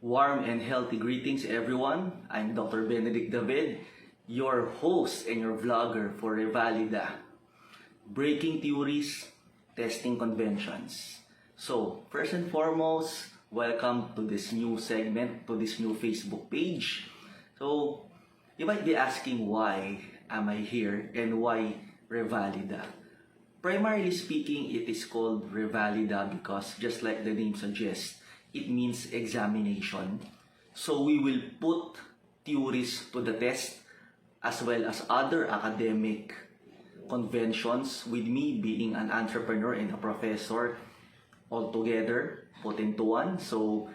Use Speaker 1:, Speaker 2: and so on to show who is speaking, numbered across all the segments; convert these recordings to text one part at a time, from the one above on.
Speaker 1: Warm and healthy greetings everyone. I'm Dr. Benedict, your host and your vlogger for Revalida. Breaking theories, testing conventions. So, first and foremost, welcome to this new segment, to this new Facebook page. So, you might be asking why am I here and why Revalida? Primarily speaking, it is called Revalida because just like the name suggests, it means examination. So we will put theories to the test as well as other academic conventions, with me being an entrepreneur and a professor all together put into one. So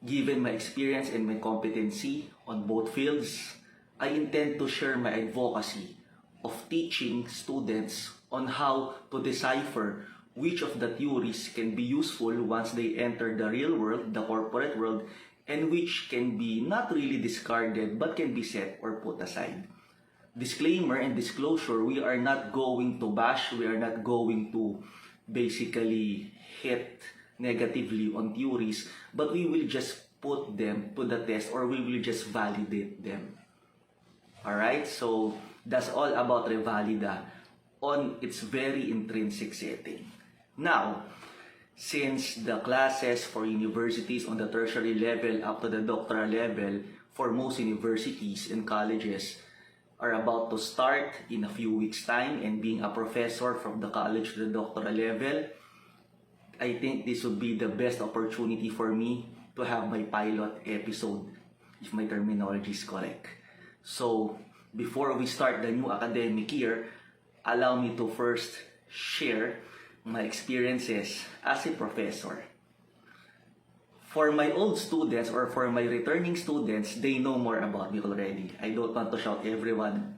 Speaker 1: given my experience and my competency on both fields, I intend to share my advocacy of teaching students on how to decipher which of the theories can be useful once they enter the real world, the corporate world, and which can be not really discarded but can be set or put aside. Disclaimer and disclosure, we are not going to bash, we are not going to basically hit negatively on theories, but we will just put them to the test or we will just validate them. Alright, so that's all about Revalida on its very intrinsic setting. Now, since the classes for universities on the tertiary level up to the doctoral level for most universities and colleges are about to start in a few weeks' time, and being a professor from the college to the doctoral level, I think this would be the best opportunity for me to have my pilot episode, if my terminology is correct. So, before we start the new academic year, allow me to first share my experiences as a professor. For my old students or for my returning students, they know more about me already. I don't want to shout everyone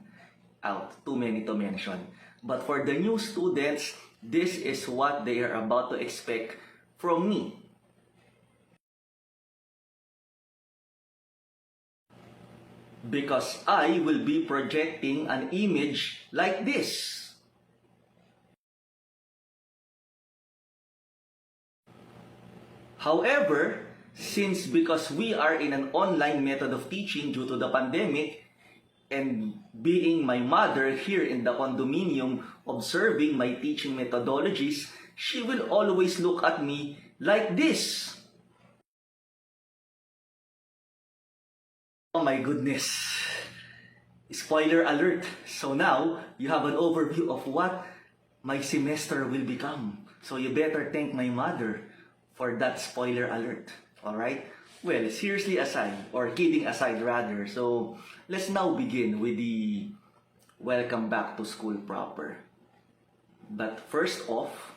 Speaker 1: out, too many to mention. But for the new students, this is what they are about to expect from me. Because I will be projecting an image like this. However, because we are in an online method of teaching due to the pandemic, and being my mother here in the condominium observing my teaching methodologies, she will always look at me like this. Oh my goodness. Spoiler alert. So now, you have an overview of what my semester will become. So you better thank my mother for that spoiler alert. Alright? Well, seriously aside, or kidding aside rather, so let's now begin with the welcome back to school proper. But first off,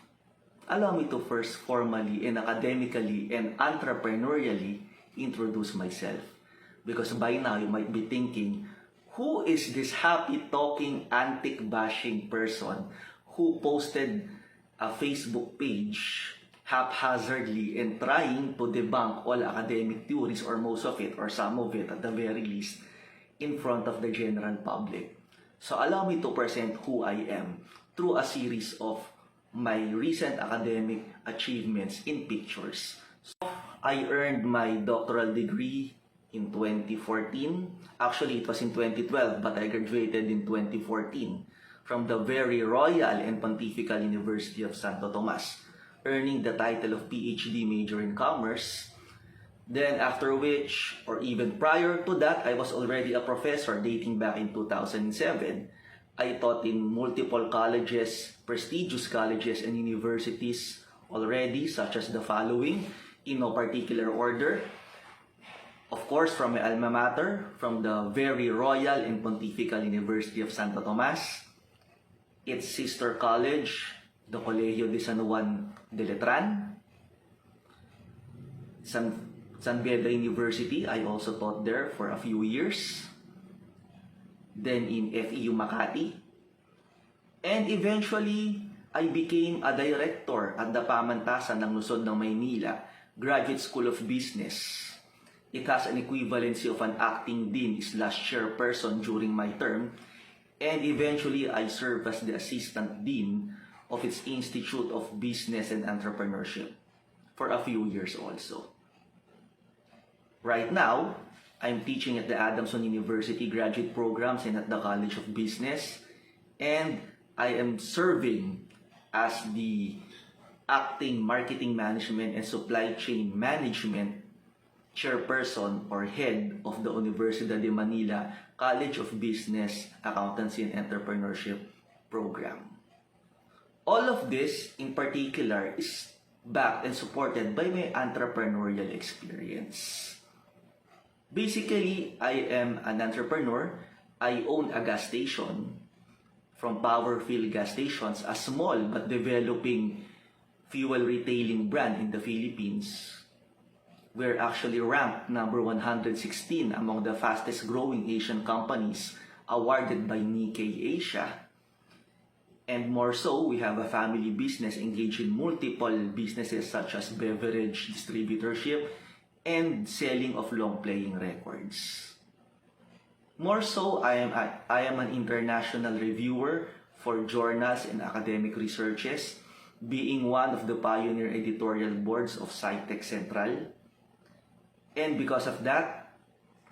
Speaker 1: allow me to first formally and academically and entrepreneurially introduce myself. Because by now you might be thinking, who is this happy-talking, antic-bashing person who posted a Facebook page haphazardly and trying to debunk all academic theories, or most of it, or some of it at the very least, in front of the general public? So allow me to present who I am through a series of my recent academic achievements in pictures. So I earned my doctoral degree in 2014. Actually, it was in 2012, but I graduated in 2014 from the very Royal and Pontifical University of Santo Tomas, earning the title of Ph.D. major in commerce. Then after which, or even prior to that, I was already a professor dating back in 2007. I taught in multiple colleges, prestigious colleges and universities already, such as the following, in no particular order. Of course, from my alma mater, from the very Royal and Pontifical University of Santo Tomas, its sister college, the Colegio de San Juan de Letran, San Beda University, I also taught there for a few years. Then in FEU Makati. And eventually, I became a director at the Pamantasan ng Luzon ng Maynila, Graduate School of Business. It has an equivalency of an acting dean/chairperson during my term. And eventually, I served as the assistant dean of its Institute of Business and Entrepreneurship for a few years also. Right now, I'm teaching at the Adamson University graduate programs and at the College of Business, and I am serving as the acting marketing management and supply chain management chairperson or head of the Universidad de Manila College of Business, Accountancy and Entrepreneurship program. All of this in particular is backed and supported by my entrepreneurial experience. Basically, I am an entrepreneur. I own a gas station, from power fill gas stations, a small but developing fuel retailing brand in the Philippines. We're actually ranked number 116 among the fastest growing Asian companies awarded by Nikkei Asia. And more so, we have a family business engaged in multiple businesses such as beverage distributorship and selling of long-playing records. More so, I am an international reviewer for journals and academic researches, being one of the pioneer editorial boards of SciTech Central. And because of that,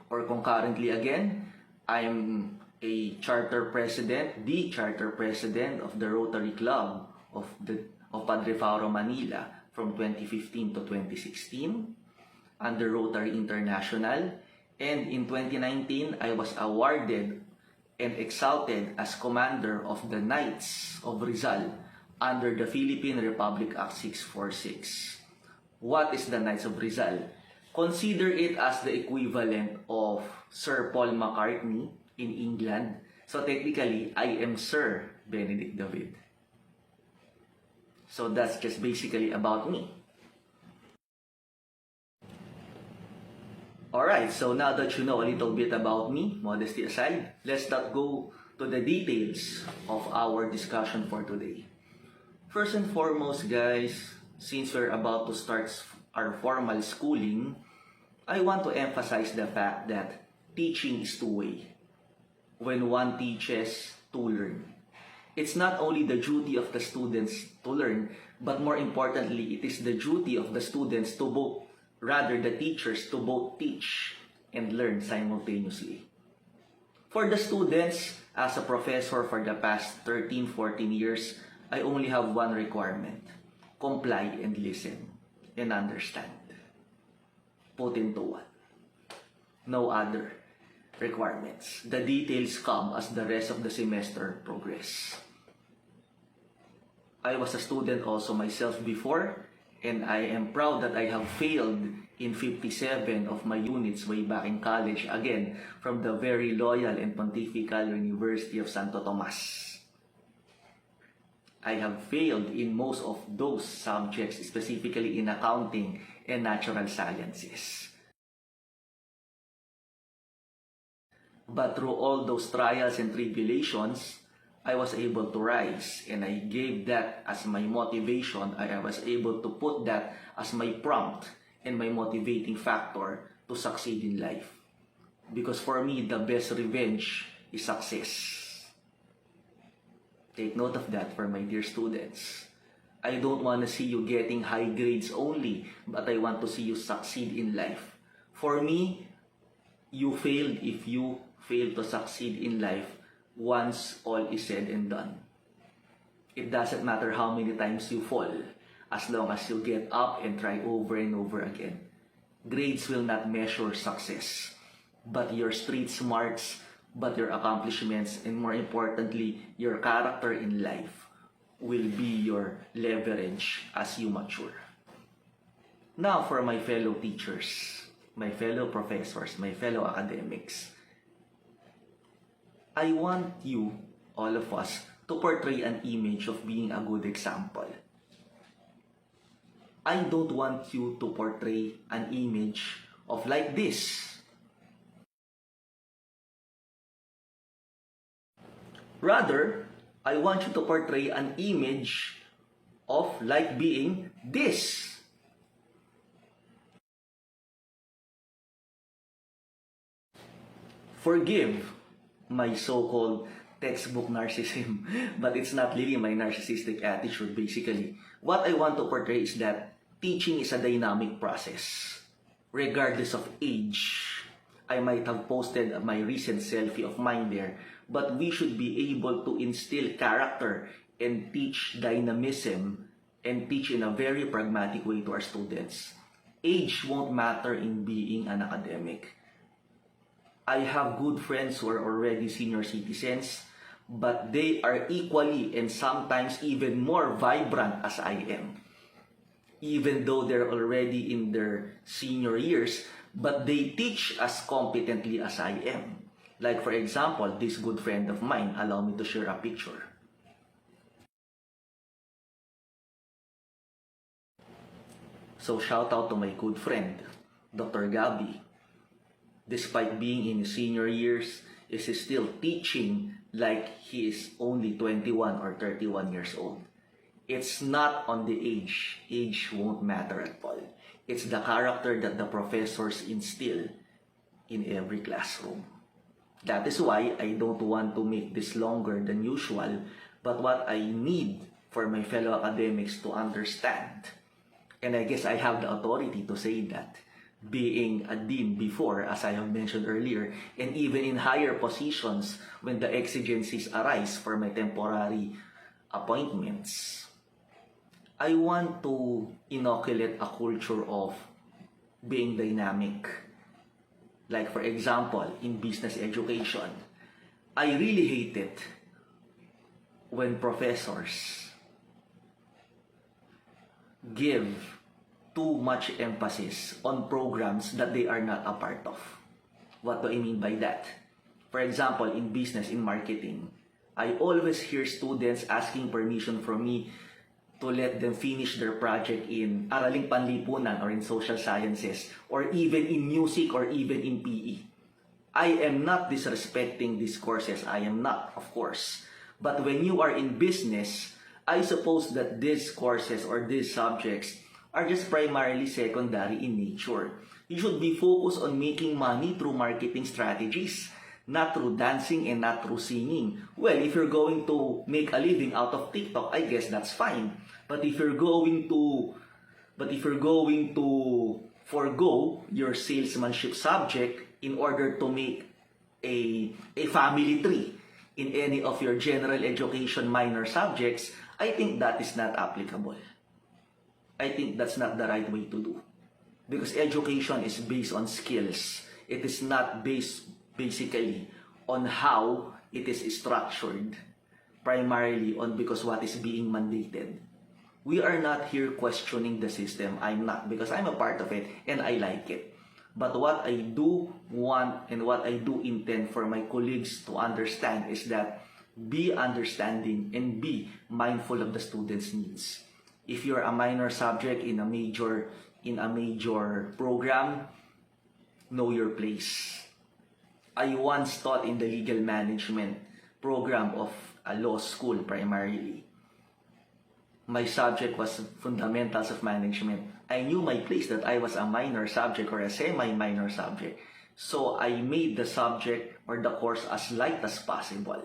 Speaker 1: or concurrently again, I am a charter president, the charter president of the Rotary Club of Padre Fauro, Manila from 2015 to 2016 under Rotary International. And in 2019, I was awarded and exalted as commander of the Knights of Rizal under the Philippine Republic Act 646. What is the Knights of Rizal? Consider it as the equivalent of Sir Paul McCartney in England. So technically, I am Sir Benedict David. So that's just basically about me. Alright, so now that you know a little bit about me, modesty aside, let's not go to the details of our discussion for today. First and foremost, guys, since we're about to start our formal schooling, I want to emphasize the fact that teaching is two-way. When one teaches, two learn. It's not only the duty of the students to learn, but more importantly, it is the duty of the students to both, rather the teachers to both teach and learn simultaneously. For the students, as a professor for the past 13-14 years, I only have one requirement: comply and listen and understand. Put into one. No other requirements. The details come as the rest of the semester progress. I was a student also myself before, and I am proud that I have failed in 57 of my units way back in college, again, from the very loyal and pontifical University of Santo Tomas. I have failed in most of those subjects, specifically in accounting and natural sciences. But through all those trials and tribulations, I was able to rise, and I gave that as my motivation. I was able to put that as my prompt and my motivating factor to succeed in life. Because for me, the best revenge is success. Take note of that for my dear students. I don't want to see you getting high grades only, but I want to see you succeed in life. For me, you failed if you fail to succeed in life once all is said and done. It doesn't matter how many times you fall, as long as you get up and try over and over again. Grades will not measure success, but your street smarts, but your accomplishments, and more importantly, your character in life will be your leverage as you mature. Now for my fellow teachers, my fellow professors, my fellow academics, I want you, all of us, to portray an image of being a good example. I don't want you to portray an image of like this. Rather, I want you to portray an image of like being this. Forgive my so-called textbook narcissism, but it's not really my narcissistic attitude. Basically, what I want to portray is that teaching is a dynamic process. regardless of age. I might have posted my recent selfie of mine there, but we should be able to instill character and teach dynamism and teach in a very pragmatic way to our students. Age won't matter in being an academic. I have good friends who are already senior citizens, but they are equally and sometimes even more vibrant as I am. Even though they're already in their senior years, but they teach as competently as I am. Like for example, this good friend of mine, allow me to share a picture. So shout out to my good friend, Dr. Gabby. Despite being in his senior years, is still teaching like he is only 21 or 31 years old. It's not on the age. Age won't matter at all. It's the character that the professors instill in every classroom. That is why I don't want to make this longer than usual, but what I need for my fellow academics to understand, and I guess I have the authority to say that, being a dean before, as I have mentioned earlier, and even in higher positions when the exigencies arise for my temporary appointments, I want to inoculate a culture of being dynamic. Like for example, in business education, I really hate it when professors give too much emphasis on programs that they are not a part of. What do I mean by that? For example, in business, in marketing, I always hear students asking permission from me to let them finish their project in Araling Panlipunan or in social sciences or even in music or even in PE. I am not disrespecting these courses. I am not, of course. But when you are in business, I suppose that these courses or these subjects are just primarily secondary in nature. You should be focused on making money through marketing strategies, not through dancing and not through singing. Well, if you're going to make a living out of TikTok, I guess that's fine. But if you're going to forgo your salesmanship subject in order to make a family tree in any of your general education minor subjects, I think that is not applicable. I think that's not the right way to do. Because education is based on skills. It is not based basically on how it is structured, primarily on because what is being mandated. We are not here questioning the system. I'm not, because I'm a part of it and I like it. But what I do want and what I do intend for my colleagues to understand is that be understanding and be mindful of the students' needs. If you're a minor subject in a major program, know your place. I once taught in the legal management program of a law school primarily. My subject was fundamentals of management. I knew my place, that I was a minor subject or a semi-minor subject. So I made the subject or the course as light as possible.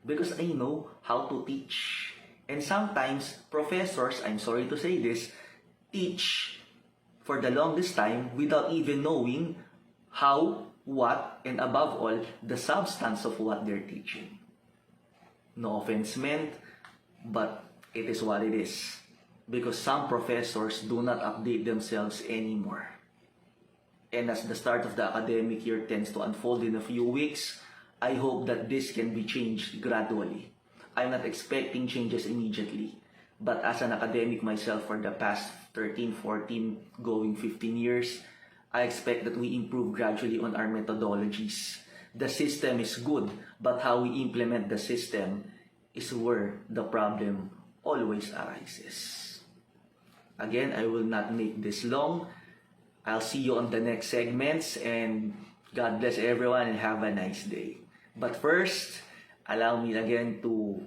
Speaker 1: Because I know how to teach. And sometimes professors, I'm sorry to say this, teach for the longest time without even knowing how, what, and above all, the substance of what they're teaching. No offense meant, but it is what it is. Because some professors do not update themselves anymore. And as the start of the academic year tends to unfold in a few weeks, I hope that this can be changed gradually. I'm not expecting changes immediately. But as an academic myself for the past 13, 14, going 15 years, I expect that we improve gradually on our methodologies. The system is good, but how we implement the system is where the problem always arises. Again, I will not make this long. I'll see you on the next segments, and God bless everyone and have a nice day. But first, allow me again to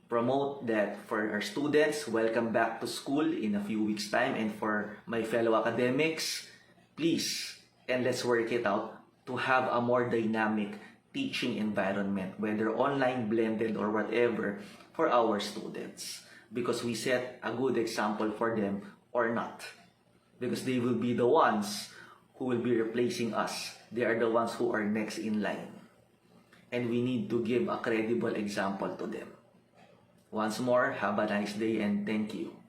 Speaker 1: promote that for our students, welcome back to school in a few weeks' time, and for my fellow academics, please, and let's work it out to have a more dynamic teaching environment, whether online, blended, or whatever, for our students, because we set a good example for them or not. because they will be the ones who will be replacing us. They are the ones who are next in line. And we need to give a credible example to them. Once more, have a nice day and thank you.